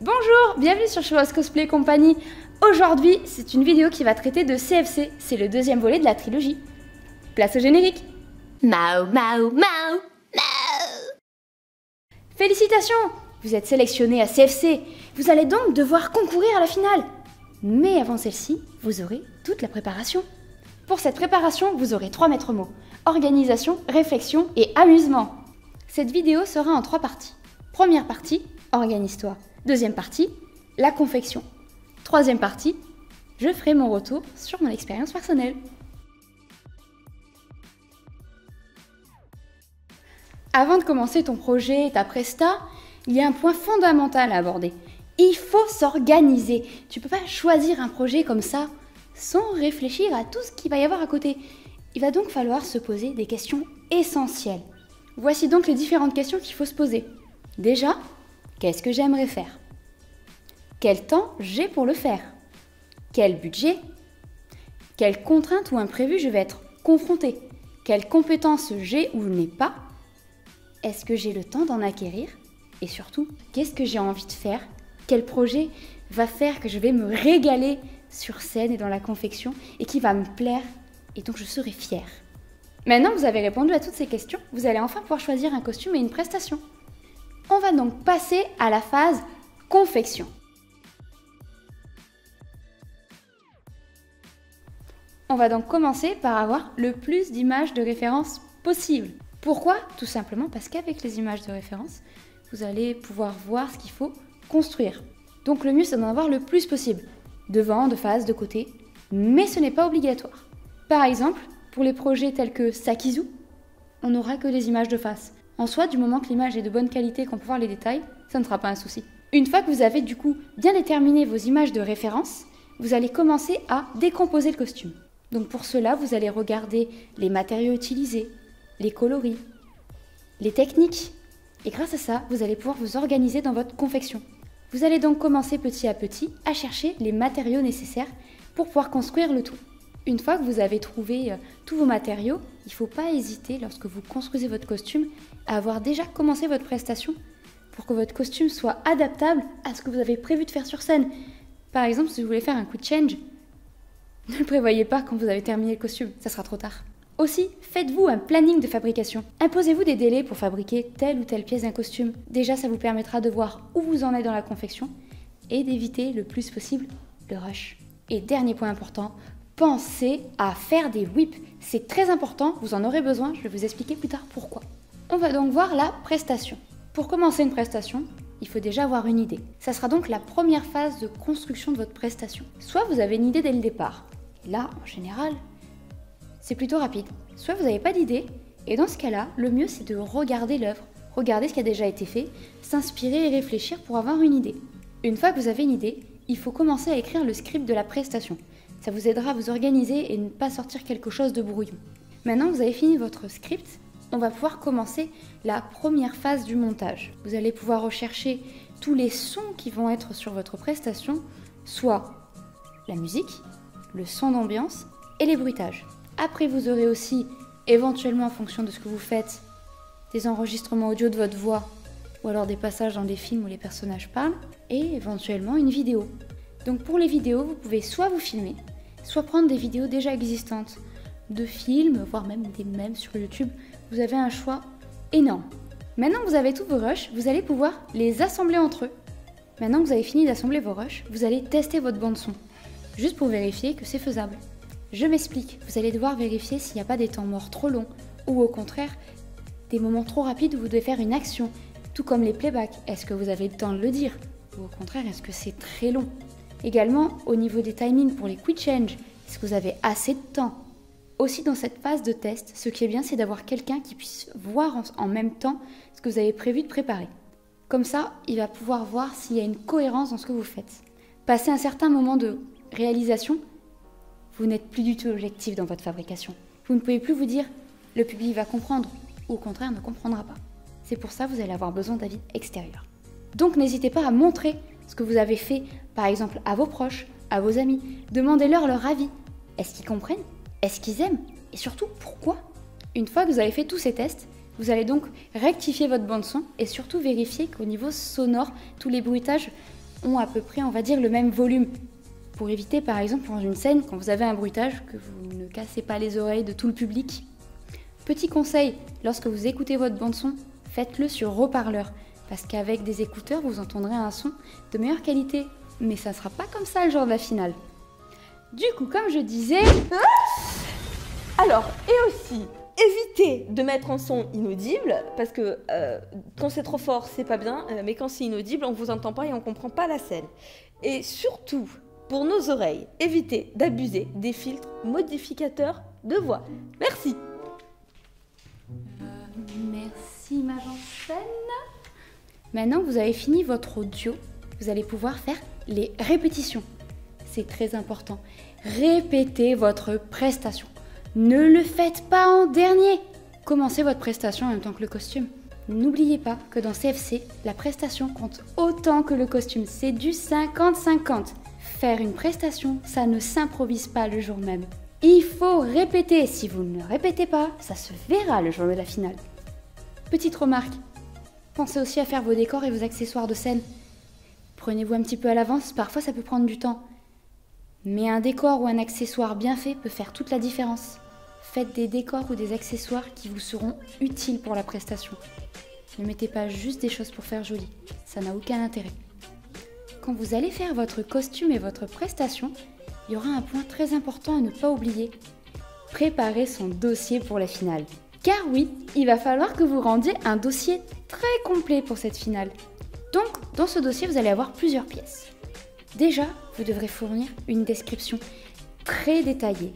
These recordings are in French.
Bonjour, bienvenue sur Churros Cosplay Company. Aujourd'hui, c'est une vidéo qui va traiter de CFC, c'est le deuxième volet de la trilogie. Place au générique. Mao, Mao, Mao, Mao. Félicitations, vous êtes sélectionné à CFC. Vous allez donc devoir concourir à la finale. Mais avant celle-ci, vous aurez toute la préparation. Pour cette préparation, vous aurez 3 maîtres mots. Organisation, réflexion et amusement. Cette vidéo sera en 3 parties. Première partie, organise-toi. Deuxième partie, la confection. Troisième partie, je ferai mon retour sur mon expérience personnelle. Avant de commencer ton projet, ta presta, il y a un point fondamental à aborder. Il faut s'organiser. Tu ne peux pas choisir un projet comme ça sans réfléchir à tout ce qu'il va y avoir à côté. Il va donc falloir se poser des questions essentielles. Voici donc les différentes questions qu'il faut se poser. Déjà, qu'est-ce que j'aimerais faire? Quel temps j'ai pour le faire? Quel budget? Quelles contraintes ou imprévus je vais être confrontée? Quelles compétences j'ai ou n'ai pas? Est-ce que j'ai le temps d'en acquérir? Et surtout, qu'est-ce que j'ai envie de faire? Quel projet va faire que je vais me régaler sur scène et dans la confection et qui va me plaire et donc je serai fière? Maintenant que vous avez répondu à toutes ces questions, vous allez enfin pouvoir choisir un costume et une prestation. On va donc passer à la phase confection. On va donc commencer par avoir le plus d'images de référence possible. Pourquoi? Tout simplement parce qu'avec les images de référence, vous allez pouvoir voir ce qu'il faut construire. Donc le mieux, c'est d'en avoir le plus possible. Devant, de face, de côté. Mais ce n'est pas obligatoire. Par exemple, pour les projets tels que Sakizu, on n'aura que des images de face. En soi, du moment que l'image est de bonne qualité et qu'on peut voir les détails, ça ne sera pas un souci. Une fois que vous avez du coup bien déterminé vos images de référence, vous allez commencer à décomposer le costume. Donc pour cela, vous allez regarder les matériaux utilisés, les coloris, les techniques. Et grâce à ça, vous allez pouvoir vous organiser dans votre confection. Vous allez donc commencer petit à petit à chercher les matériaux nécessaires pour pouvoir construire le tout. Une fois que vous avez trouvé tous vos matériaux, il ne faut pas hésiter lorsque vous construisez votre costume à avoir déjà commencé votre prestation pour que votre costume soit adaptable à ce que vous avez prévu de faire sur scène. Par exemple, si vous voulez faire un quick change, ne le prévoyez pas quand vous avez terminé le costume, ça sera trop tard. Aussi, faites-vous un planning de fabrication. Imposez-vous des délais pour fabriquer telle ou telle pièce d'un costume. Déjà, ça vous permettra de voir où vous en êtes dans la confection et d'éviter le plus possible le rush. Et dernier point important, pensez à faire des whips. C'est très important, vous en aurez besoin, je vais vous expliquer plus tard pourquoi. On va donc voir la prestation. Pour commencer une prestation, il faut déjà avoir une idée. Ça sera donc la première phase de construction de votre prestation. Soit vous avez une idée dès le départ. Et là, en général, c'est plutôt rapide. Soit vous n'avez pas d'idée, et dans ce cas-là, le mieux c'est de regarder l'œuvre, regarder ce qui a déjà été fait, s'inspirer et réfléchir pour avoir une idée. Une fois que vous avez une idée, il faut commencer à écrire le script de la prestation. Ça vous aidera à vous organiser et ne pas sortir quelque chose de brouillon. Maintenant que vous avez fini votre script, on va pouvoir commencer la première phase du montage. Vous allez pouvoir rechercher tous les sons qui vont être sur votre prestation, soit la musique, le son d'ambiance et les bruitages. Après, vous aurez aussi, éventuellement en fonction de ce que vous faites, des enregistrements audio de votre voix ou alors des passages dans des films où les personnages parlent et éventuellement une vidéo. Donc pour les vidéos, vous pouvez soit vous filmer, soit prendre des vidéos déjà existantes de films, voire même des mèmes sur YouTube. Vous avez un choix énorme. Maintenant que vous avez tous vos rushs, vous allez pouvoir les assembler entre eux. Maintenant que vous avez fini d'assembler vos rushs, vous allez tester votre bande son, juste pour vérifier que c'est faisable. Je m'explique, vous allez devoir vérifier s'il n'y a pas des temps morts trop longs ou au contraire des moments trop rapides où vous devez faire une action, tout comme les playbacks. Est-ce que vous avez le temps de le dire? Ou au contraire, est-ce que c'est très long? Également, au niveau des timings pour les quick change, est-ce que vous avez assez de temps? Aussi dans cette phase de test, ce qui est bien, c'est d'avoir quelqu'un qui puisse voir en même temps ce que vous avez prévu de préparer. Comme ça, il va pouvoir voir s'il y a une cohérence dans ce que vous faites. Passé un certain moment de réalisation, vous n'êtes plus du tout objectif dans votre fabrication. Vous ne pouvez plus vous dire « le public va comprendre » ou au contraire ne comprendra pas. C'est pour ça que vous allez avoir besoin d'avis extérieurs. Donc n'hésitez pas à montrer ce que vous avez fait, par exemple à vos proches, à vos amis. Demandez-leur leur avis. Est-ce qu'ils comprennent? Est-ce qu'ils aiment? Et surtout, pourquoi? Une fois que vous avez fait tous ces tests, vous allez donc rectifier votre bande son et surtout vérifier qu'au niveau sonore, tous les bruitages ont à peu près, on va dire, le même volume. Pour éviter, par exemple, dans une scène, quand vous avez un bruitage, que vous ne cassez pas les oreilles de tout le public. Petit conseil, lorsque vous écoutez votre bande-son, faites-le sur haut-parleur. Parce qu'avec des écouteurs, vous entendrez un son de meilleure qualité. Mais ça ne sera pas comme ça le jour de la finale. Du coup, comme je disais... Alors, et aussi, évitez de mettre un son inaudible, parce que quand c'est trop fort, c'est pas bien, mais quand c'est inaudible, on vous entend pas et on comprend pas la scène. Et surtout, pour nos oreilles, évitez d'abuser des filtres modificateurs de voix. Merci. Merci ma gentille. Maintenant que vous avez fini votre audio, vous allez pouvoir faire les répétitions. C'est très important. Répétez votre prestation. Ne le faites pas en dernier. Commencez votre prestation en même temps que le costume. N'oubliez pas que dans CFC, la prestation compte autant que le costume. C'est du 50-50. Faire une prestation, ça ne s'improvise pas le jour même. Il faut répéter. Si vous ne répétez pas, ça se verra le jour de la finale. Petite remarque. Pensez aussi à faire vos décors et vos accessoires de scène. Prenez-vous un petit peu à l'avance, parfois ça peut prendre du temps. Mais un décor ou un accessoire bien fait peut faire toute la différence. Faites des décors ou des accessoires qui vous seront utiles pour la prestation. Ne mettez pas juste des choses pour faire joli, ça n'a aucun intérêt. Quand vous allez faire votre costume et votre prestation, il y aura un point très important à ne pas oublier. Préparez son dossier pour la finale. Car oui, il va falloir que vous rendiez un dossier très complet pour cette finale. Donc, dans ce dossier, vous allez avoir plusieurs pièces. Déjà, vous devrez fournir une description très détaillée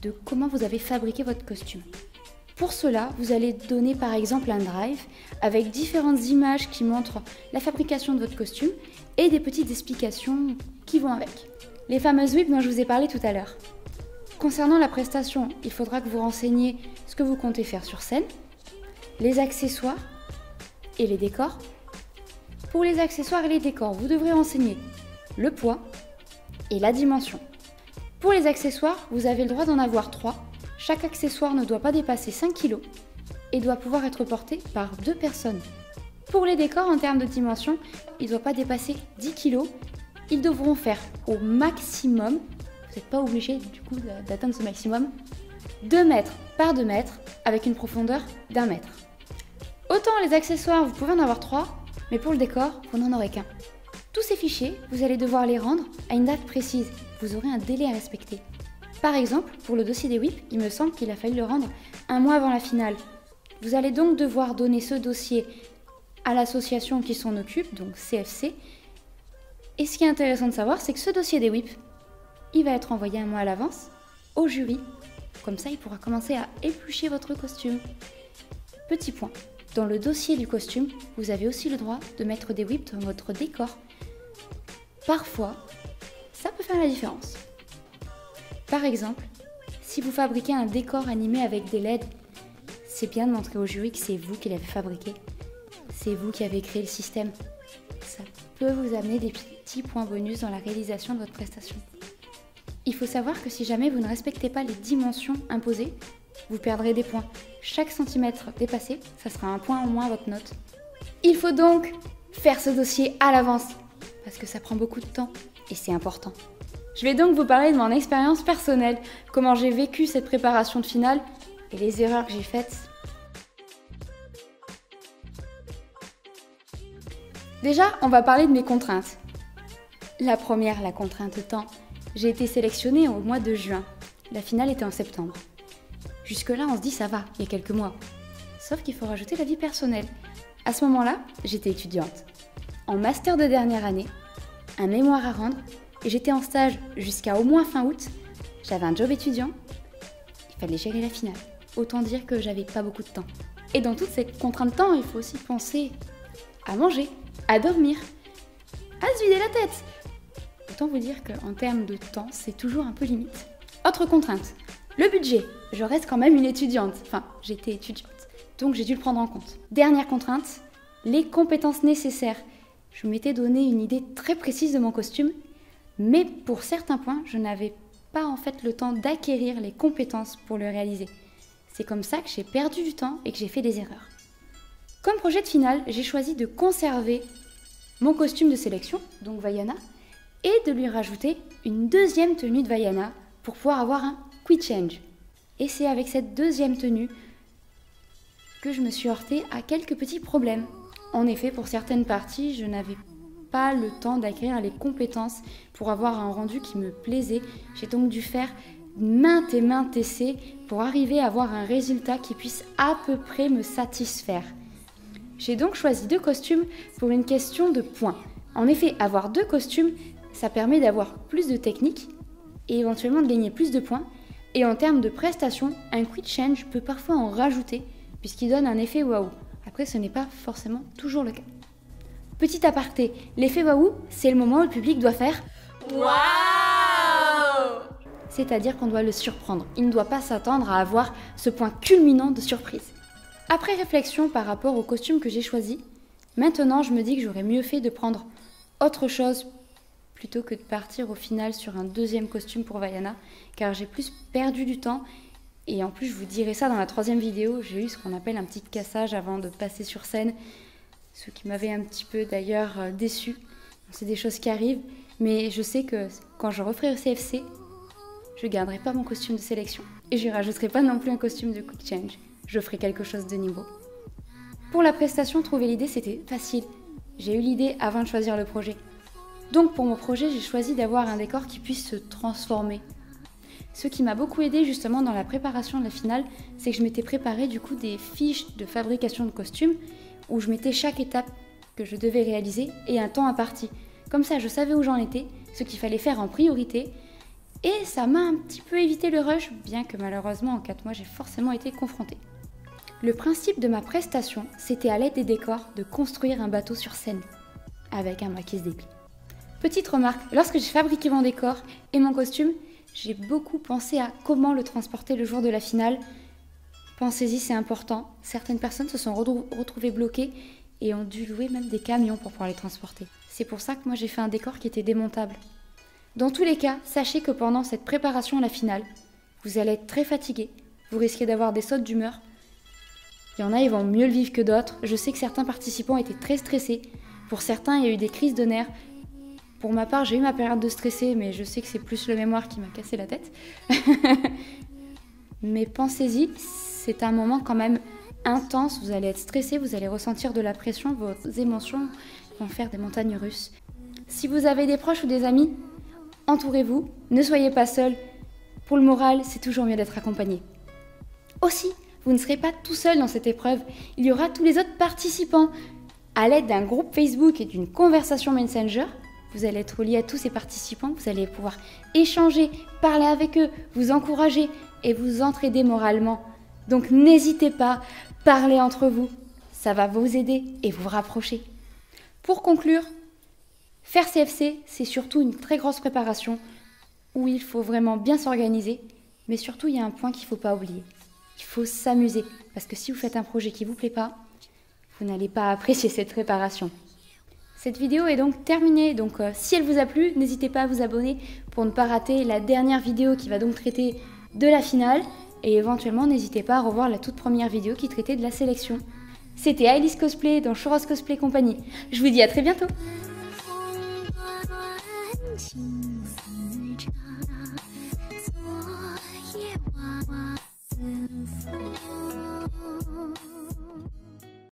de comment vous avez fabriqué votre costume. Pour cela, vous allez donner par exemple un drive avec différentes images qui montrent la fabrication de votre costume et des petites explications qui vont avec. Les fameuses whips dont je vous ai parlé tout à l'heure. Concernant la prestation, il faudra que vous renseigniez ce que vous comptez faire sur scène, les accessoires et les décors. Pour les accessoires et les décors, vous devrez renseigner le poids et la dimension. Pour les accessoires, vous avez le droit d'en avoir 3. Chaque accessoire ne doit pas dépasser 5 kg et doit pouvoir être porté par 2 personnes. Pour les décors, en termes de dimension, il ne doit pas dépasser 10 kg. Ils devront faire au maximum, vous n'êtes pas obligé du coup d'atteindre ce maximum, 2 mètres par 2 mètres avec une profondeur d'1 mètre. Autant les accessoires, vous pouvez en avoir 3, mais pour le décor, vous n'en aurez qu'un. Tous ces fichiers, vous allez devoir les rendre à une date précise. Vous aurez un délai à respecter. Par exemple, pour le dossier des whips, il me semble qu'il a fallu le rendre 1 mois avant la finale. Vous allez donc devoir donner ce dossier à l'association qui s'en occupe, donc CFC. Et ce qui est intéressant de savoir, c'est que ce dossier des whips, il va être envoyé 1 mois à l'avance au jury. Comme ça, il pourra commencer à éplucher votre costume. Petit point, dans le dossier du costume, vous avez aussi le droit de mettre des whips dans votre décor. Parfois, ça peut faire la différence. Par exemple, si vous fabriquez un décor animé avec des LED, c'est bien de montrer au jury que c'est vous qui l'avez fabriqué. C'est vous qui avez créé le système. Ça peut vous amener des petits points bonus dans la réalisation de votre prestation. Il faut savoir que si jamais vous ne respectez pas les dimensions imposées, vous perdrez des points. Chaque centimètre dépassé, ça sera un point en moins à votre note. Il faut donc faire ce dossier à l'avance, parce que ça prend beaucoup de temps et c'est important. Je vais donc vous parler de mon expérience personnelle, comment j'ai vécu cette préparation de finale et les erreurs que j'ai faites. Déjà, on va parler de mes contraintes. La première, la contrainte temps. J'ai été sélectionnée au mois de juin. La finale était en septembre. Jusque-là, on se dit ça va, il y a quelques mois. Sauf qu'il faut rajouter la vie personnelle. À ce moment-là, j'étais étudiante. En master de dernière année, un mémoire à rendre, et j'étais en stage jusqu'à au moins fin août. J'avais un job étudiant, il fallait gérer la finale. Autant dire que j'avais pas beaucoup de temps. Et dans toutes ces contraintes de temps, il faut aussi penser à manger, à dormir, à se vider la tête. Autant vous dire qu'en termes de temps, c'est toujours un peu limite. Autre contrainte, le budget. Je reste quand même une étudiante. Enfin, j'étais étudiante, donc j'ai dû le prendre en compte. Dernière contrainte, les compétences nécessaires. Je m'étais donné une idée très précise de mon costume, mais pour certains points, je n'avais pas en fait le temps d'acquérir les compétences pour le réaliser. C'est comme ça que j'ai perdu du temps et que j'ai fait des erreurs. Comme projet de finale, j'ai choisi de conserver mon costume de sélection, donc Vaiana, et de lui rajouter une deuxième tenue de Vaiana pour pouvoir avoir un quick change. Et c'est avec cette deuxième tenue que je me suis heurtée à quelques petits problèmes. En effet, pour certaines parties, je n'avais pas le temps d'acquérir les compétences pour avoir un rendu qui me plaisait. J'ai donc dû faire maintes et maintes essais pour arriver à avoir un résultat qui puisse à peu près me satisfaire. J'ai donc choisi 2 costumes pour une question de points. En effet, avoir 2 costumes, ça permet d'avoir plus de technique et éventuellement de gagner plus de points. Et en termes de prestations, un quick change peut parfois en rajouter puisqu'il donne un effet waouh. Après, ce n'est pas forcément toujours le cas. Petit aparté, l'effet waouh, c'est le moment où le public doit faire Waouh! C'est-à-dire qu'on doit le surprendre. Il ne doit pas s'attendre à avoir ce point culminant de surprise. Après réflexion par rapport au costume que j'ai choisi, maintenant je me dis que j'aurais mieux fait de prendre autre chose plutôt que de partir au final sur un deuxième costume pour Vaiana, car j'ai plus perdu du temps. Et en plus, je vous dirai ça dans la 3e vidéo, j'ai eu ce qu'on appelle un petit cassage avant de passer sur scène, ce qui m'avait un petit peu d'ailleurs déçue. C'est des choses qui arrivent, mais je sais que quand je referai le CFC, je ne garderai pas mon costume de sélection. Et je ne rajouterai pas non plus un costume de quick change. Je ferai quelque chose de nouveau. Pour la prestation, trouver l'idée, c'était facile. J'ai eu l'idée avant de choisir le projet. Donc pour mon projet, j'ai choisi d'avoir un décor qui puisse se transformer. Ce qui m'a beaucoup aidé justement dans la préparation de la finale, c'est que je m'étais préparé du coup des fiches de fabrication de costumes où je mettais chaque étape que je devais réaliser et un temps imparti. Comme ça, je savais où j'en étais, ce qu'il fallait faire en priorité. Et ça m'a un petit peu évité le rush, bien que malheureusement en 4 mois j'ai forcément été confrontée. Le principe de ma prestation, c'était à l'aide des décors de construire un bateau sur scène, avec un mât qui se déplie. Petite remarque, lorsque j'ai fabriqué mon décor et mon costume, j'ai beaucoup pensé à comment le transporter le jour de la finale. Pensez-y, c'est important. Certaines personnes se sont retrouvées bloquées et ont dû louer même des camions pour pouvoir les transporter. C'est pour ça que moi j'ai fait un décor qui était démontable. Dans tous les cas, sachez que pendant cette préparation à la finale, vous allez être très fatigué, vous risquez d'avoir des sautes d'humeur. Il y en a, ils vont mieux le vivre que d'autres. Je sais que certains participants étaient très stressés. Pour certains, il y a eu des crises de nerfs. Pour ma part, j'ai eu ma période de stressé, mais je sais que c'est plus le mémoire qui m'a cassé la tête. Mais pensez-y, c'est un moment quand même intense. Vous allez être stressé, vous allez ressentir de la pression, vos émotions vont faire des montagnes russes. Si vous avez des proches ou des amis, entourez-vous, ne soyez pas seul. Pour le moral, c'est toujours mieux d'être accompagné. Aussi, vous ne serez pas tout seul dans cette épreuve. Il y aura tous les autres participants. À l'aide d'un groupe Facebook et d'une conversation Messenger, vous allez être reliés à tous ces participants. Vous allez pouvoir échanger, parler avec eux, vous encourager et vous entraider moralement. Donc n'hésitez pas, parlez entre vous. Ça va vous aider et vous rapprocher. Pour conclure, faire CFC, c'est surtout une très grosse préparation où il faut vraiment bien s'organiser, mais surtout il y a un point qu'il ne faut pas oublier. Il faut s'amuser, parce que si vous faites un projet qui ne vous plaît pas, vous n'allez pas apprécier cette préparation. Cette vidéo est donc terminée, donc si elle vous a plu, n'hésitez pas à vous abonner pour ne pas rater la dernière vidéo qui va donc traiter de la finale, et éventuellement n'hésitez pas à revoir la toute première vidéo qui traitait de la sélection. C'était Ailys Cosplay dans Churros Cosplay Company. Je vous dis à très bientôt. 青丝长。